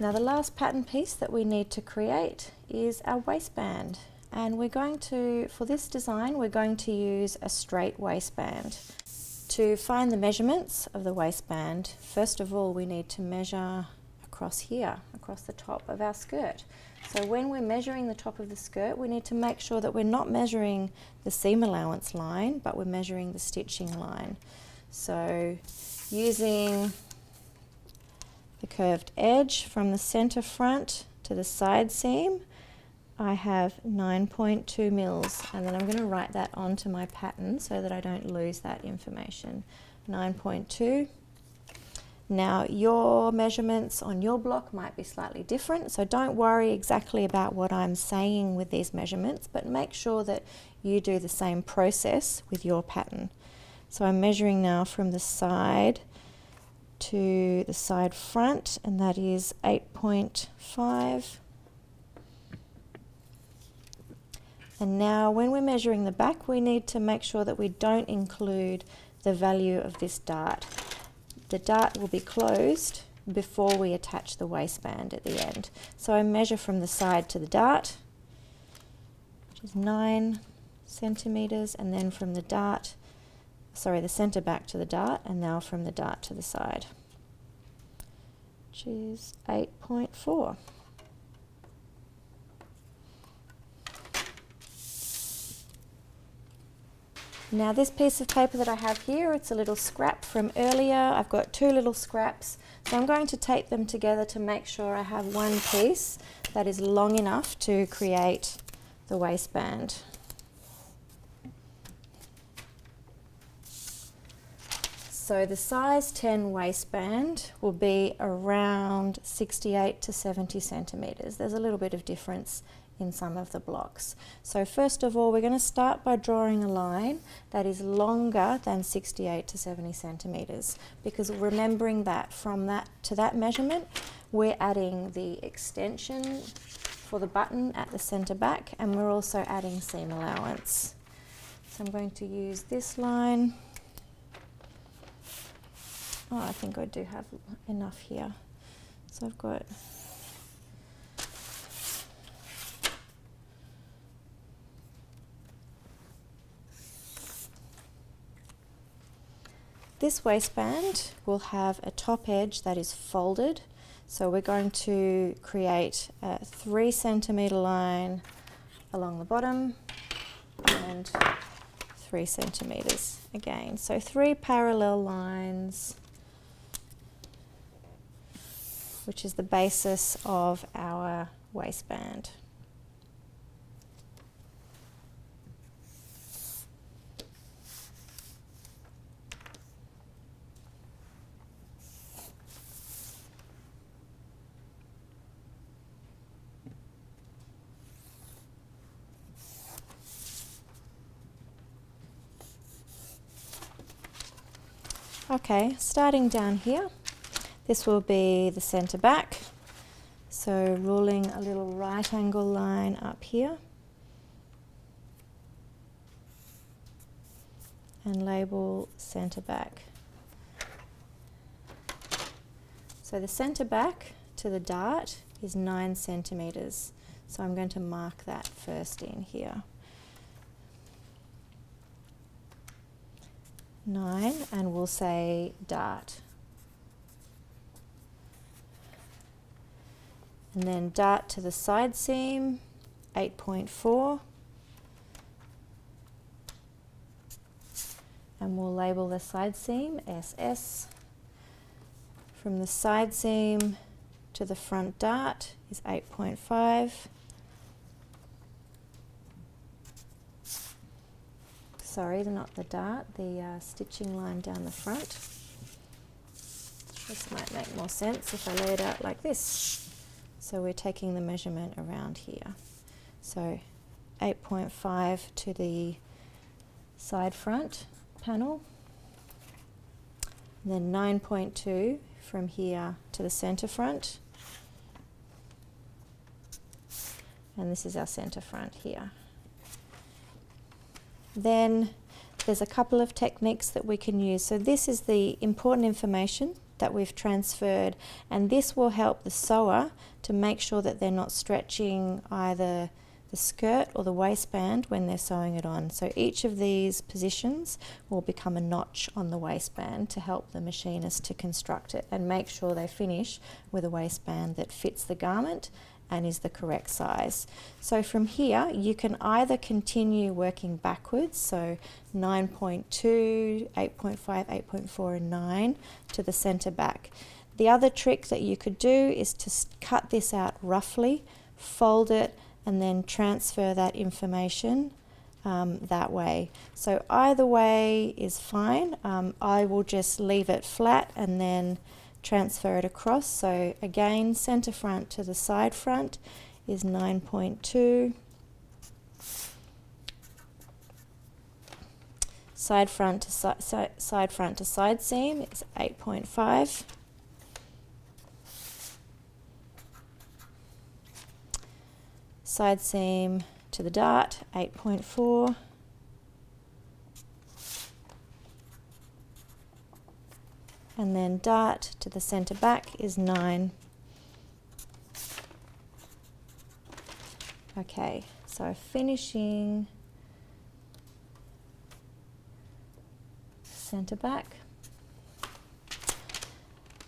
Now the last pattern piece that we need to create is our waistband, and we're going to, for this design, we're going to use a straight waistband. To find the measurements of the waistband, first of all we need to measure across here, across the top of our skirt. So when we're measuring the top of the skirt, we need to make sure that we're not measuring the seam allowance line, but we're measuring the stitching line. So using the curved edge from the center front to the side seam, I have 9.2 mils, and then I'm going to write that onto my pattern so that I don't lose that information. 9.2. Now your measurements on your block might be slightly different, so don't worry exactly about what I'm saying with these measurements, but make sure that you do the same process with your pattern. So I'm measuring now from the side to the side front, and that is 8.5. And now when we're measuring the back, we need to make sure that we don't include the value of this dart. The dart will be closed before we attach the waistband at the end. So I measure from the side to the dart, which is 9 centimeters, and then from the dart, the center back to the dart, and now from the dart to the side, which is 8.4. Now this piece of paper that I have here, it's a little scrap from earlier. I've got 2 little scraps, so I'm going to tape them together to make sure I have one piece that is long enough to create the waistband. So the size 10 waistband will be around 68 to 70 centimeters. There's a little bit of difference in some of the blocks. So first of all, we're going to start by drawing a line that is longer than 68 to 70 centimeters, because remembering that from that to that measurement, we're adding the extension for the button at the center back, and we're also adding seam allowance. So I'm going to use this line. Oh, I think I do have enough here. So I've got this waistband will have a top edge that is folded. So we're going to create a 3 centimeter line along the bottom and 3 centimeters again. So 3 parallel lines, which is the basis of our waistband. Okay, starting down here, this will be the center back. So ruling a little right angle line up here and label center back. So the center back to the dart is 9 centimeters. So I'm going to mark that first in here. 9, and we'll say dart. And then dart to the side seam, 8.4. And we'll label the side seam SS. From the side seam to the front dart is 8.5. Sorry, not the dart, the stitching line down the front. This might make more sense if I lay it out like this. So we're taking the measurement around here. So 8.5 to the side front panel, and then 9.2 from here to the center front, and this is our center front here. Then there's a couple of techniques that we can use. So this is the important information that we've transferred, and this will help the sewer to make sure that they're not stretching either the skirt or the waistband when they're sewing it on. So each of these positions will become a notch on the waistband to help the machinist to construct it and make sure they finish with a waistband that fits the garment and is the correct size. So from here you can either continue working backwards, so 9.2, 8.5, 8.4 and 9 to the center back. The other trick that you could do is to cut this out roughly, fold it, and then transfer that information that way. So either way is fine. I will just leave it flat and then transfer it across. So again, center front to the side front is 9.2. Side front to side seam is 8.5. Side seam to the dart, 8.4. And then dart to the center back is 9. Okay, so finishing center back.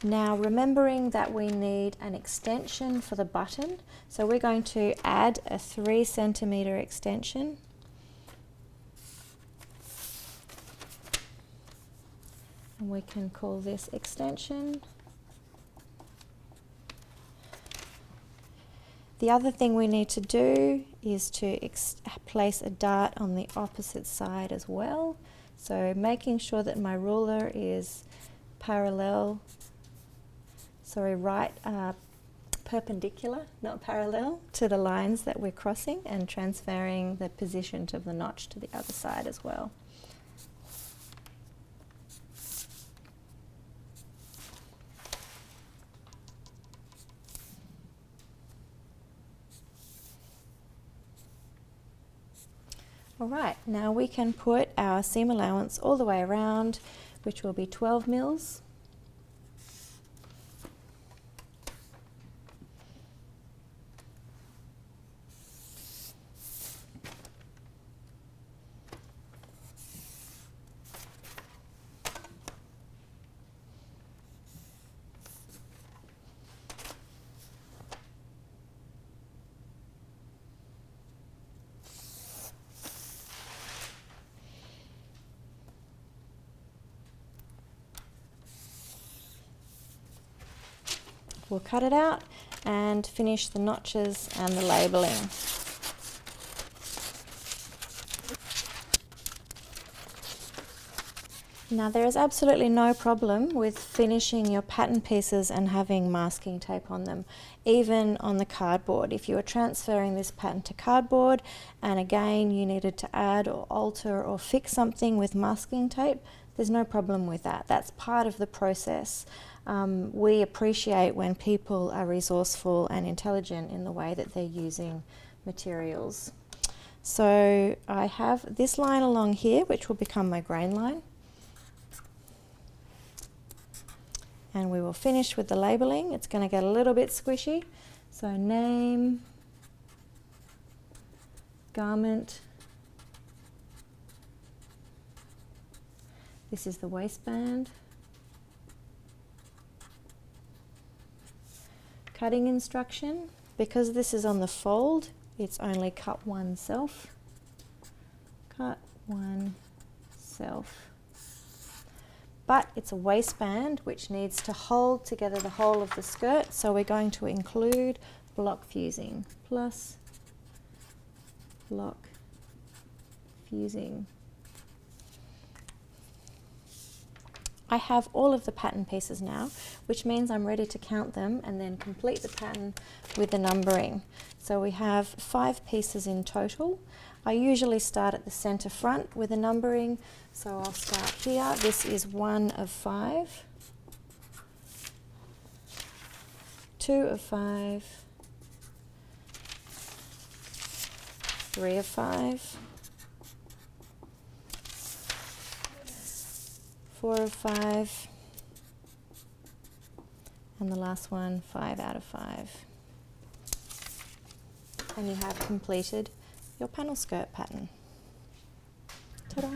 Now remembering that we need an extension for the button, so we're going to add a 3 centimeter extension. And we can call this extension. The other thing we need to do is to place a dart on the opposite side as well. So making sure that my ruler is perpendicular, not parallel, to the lines that we're crossing, and transferring the position of the notch to the other side as well. Alright, now we can put our seam allowance all the way around, which will be 12 mils. We'll cut it out and finish the notches and the labeling. Now there is absolutely no problem with finishing your pattern pieces and having masking tape on them, even on the cardboard. If you are transferring this pattern to cardboard and again you needed to add or alter or fix something with masking tape, there's no problem with that. That's part of the process. We appreciate when people are resourceful and intelligent in the way that they're using materials. So I have this line along here, which will become my grain line. And we will finish with the labeling. It's going to get a little bit squishy. So name, garment. This is the waistband. Cutting instruction. Because this is on the fold, it's only cut one self. Cut one self. But it's a waistband which needs to hold together the whole of the skirt, so we're going to include block fusing, plus block fusing. I have all of the pattern pieces now, which means I'm ready to count them and then complete the pattern with the numbering. So we have 5 pieces in total. I usually start at the center front with the numbering, so I'll start here. This is 1 of 5, 2 of 5, 3 of 5, 4 of 5, And the last one, 5 out of 5. And you have completed your panel skirt pattern. Ta-da!